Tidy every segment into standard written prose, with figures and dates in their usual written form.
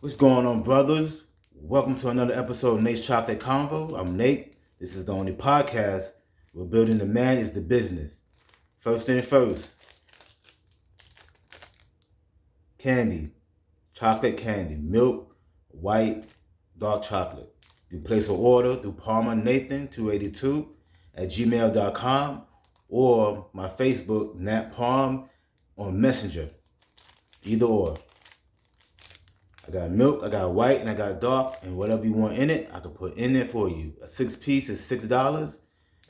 What's going on, brothers? Welcome to another episode of Nate's Chocolate Convo. I'm Nate. This is the only podcast where building the man is the business. First thing first, candy, chocolate candy, milk, white, dark chocolate. You place an order through Palmer Nathan 282 at gmail.com or my Facebook, Nat Palm, on Messenger. Either or. I got milk, I got white, and I got dark, and whatever you want in it, I can put in there for you. A 6-piece is $6,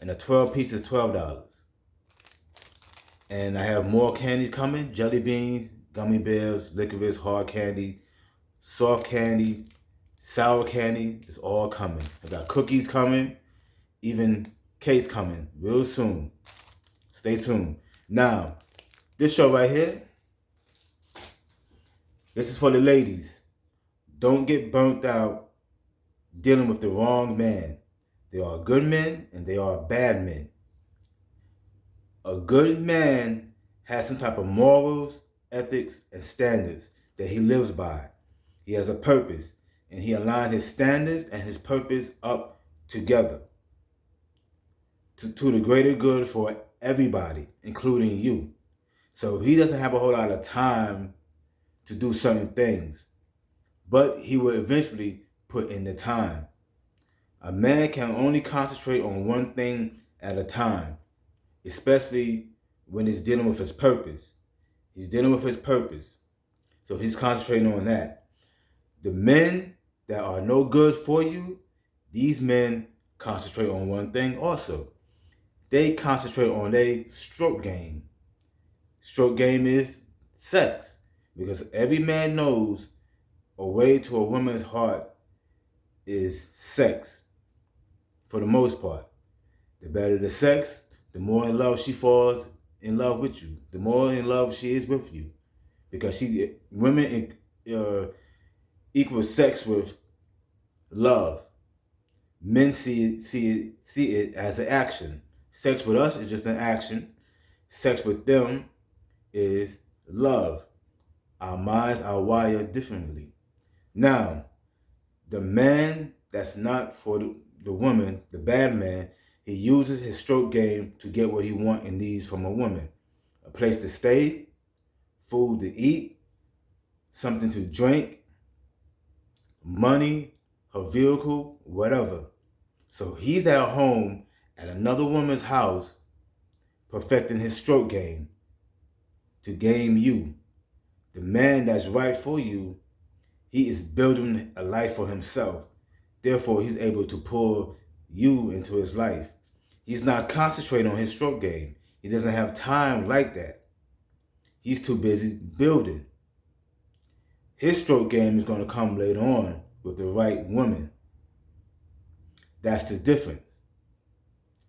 and a 12-piece is $12. And I have more candies coming: jelly beans, gummy bears, licorice, hard candy, soft candy, sour candy. It's all coming. I got cookies coming, even cakes coming real soon. Stay tuned. Now, this show right here, this is for the ladies. Don't get burnt out dealing with the wrong man. There are good men and there are bad men. A good man has some type of morals, ethics, and standards that he lives by. He has a purpose, and he aligns his standards and his purpose up together to the greater good for everybody, including you. So he doesn't have a whole lot of time to do certain things, but he will eventually put in the time. A man can only concentrate on one thing at a time, especially when he's dealing with his purpose. He's dealing with his purpose, so he's concentrating on that. The men that are no good for you, these men concentrate on one thing also. They concentrate on their stroke game. Stroke game is sex, because every man knows a way to a woman's heart is sex, for the most part. The better the sex, the more in love she falls in love with you. The more in love she is with you, because women equal sex with love. Men see it as an action. Sex with us is just an action. Sex with them is love. Our minds are wired differently. Now, the man that's not for the woman, the bad man, he uses his stroke game to get what he wants and needs from a woman. A place to stay, food to eat, something to drink, money, her vehicle, whatever. So he's at home at another woman's house, perfecting his stroke game to game you. The man that's right for you, he is building a life for himself. Therefore, he's able to pull you into his life. He's not concentrating on his stroke game. He doesn't have time like that. He's too busy building. His stroke game is going to come later on with the right woman. That's the difference.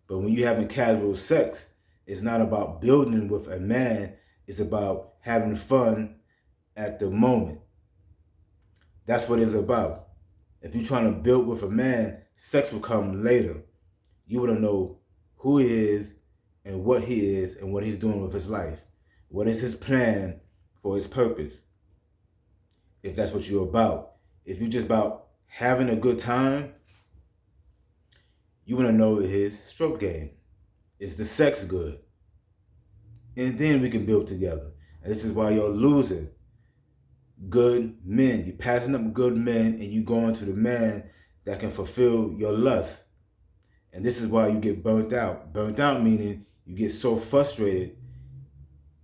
But when you're having casual sex, it's not about building with a man. It's about having fun at the moment. That's what it's about. If you're trying to build with a man, sex will come later. You want to know who he is and what he is and what he's doing with his life. What is his plan for his purpose? If that's what you're about. If you're just about having a good time, you want to know his stroke game. Is the sex good? And then we can build together. And this is why you're losing good men. You're passing up good men and you going to the man that can fulfill your lust. And this is why you get burnt out. Burnt out meaning you get so frustrated,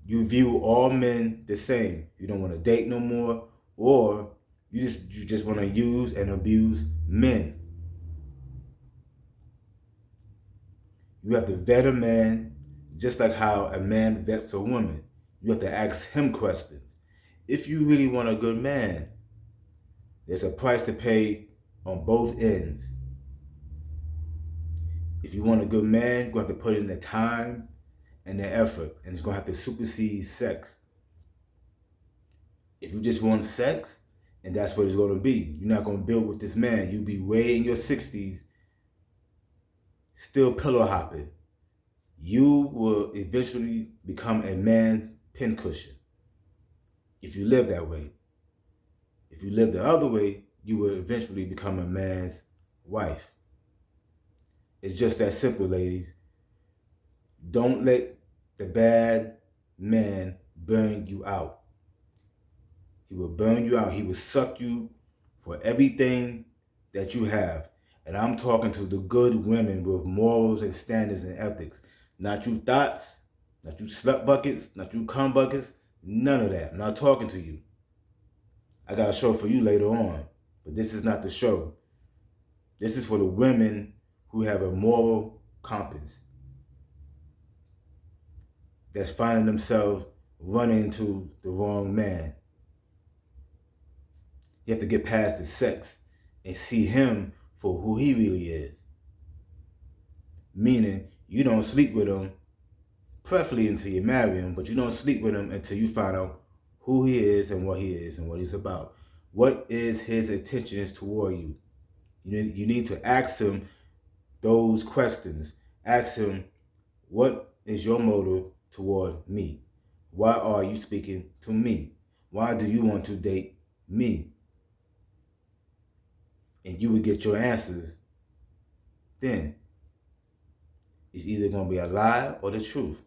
you view all men the same. You don't want to date no more, or you just want to use and abuse men. You have to vet a man just like how a man vets a woman. You have to ask him questions. If you really want a good man, there's a price to pay on both ends. If you want a good man, you're going to have to put in the time and the effort, and it's going to have to supersede sex. If you just want sex, and that's what it's going to be, you're not going to build with this man. You'll be way in your 60s, still pillow hopping. You will eventually become a man pincushion if you live that way. If you live the other way, you will eventually become a man's wife. It's just that simple, ladies. Don't let the bad man burn you out. He will burn you out. He will suck you for everything that you have. And I'm talking to the good women with morals and standards and ethics. Not you thoughts, not you slut buckets, not you cum buckets, none of that. I'm not talking to you. I got a show for you later on, but this is not the show. This is for the women who have a moral compass, that's finding themselves running into the wrong man. You have to get past the sex and see him for who he really is. Meaning, you don't sleep with him, preferably until you marry him, but you don't sleep with him until you find out who he is and what he's about. What is his intentions toward you? You need to ask him those questions. Ask him, what is your motive toward me? Why are you speaking to me? Why do you want to date me? And you would get your answers then. It's either going to be a lie or the truth.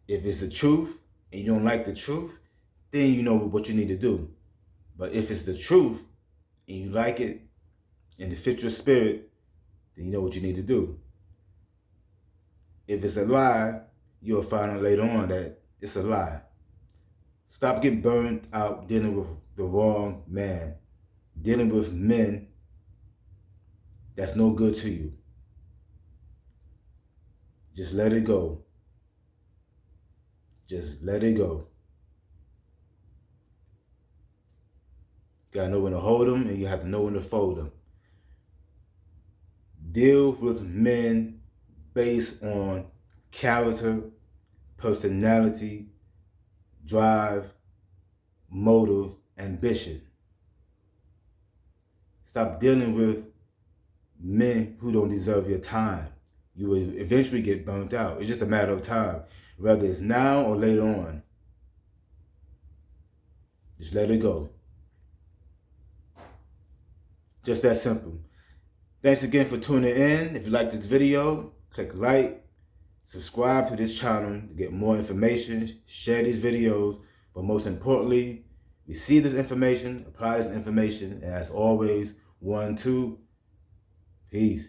If it's the truth and you don't like the truth, then you know what you need to do. But if it's the truth and you like it and it fits your spirit, then you know what you need to do. If it's a lie, you'll find out later on that it's a lie. Stop getting burned out dealing with the wrong man, dealing with men that's no good to you. Just let it go. Just let it go. You gotta know when to hold them and you have to know when to fold them. Deal with men based on character, personality, drive, motive, ambition. Stop dealing with men who don't deserve your time. You will eventually get burnt out. It's just a matter of time. Whether it's now or later on. Just let it go. Just that simple. Thanks again for tuning in. If you like this video, click like, subscribe to this channel to get more information, share these videos, but most importantly, receive this information, apply this information, and as always, 1, 2, peace.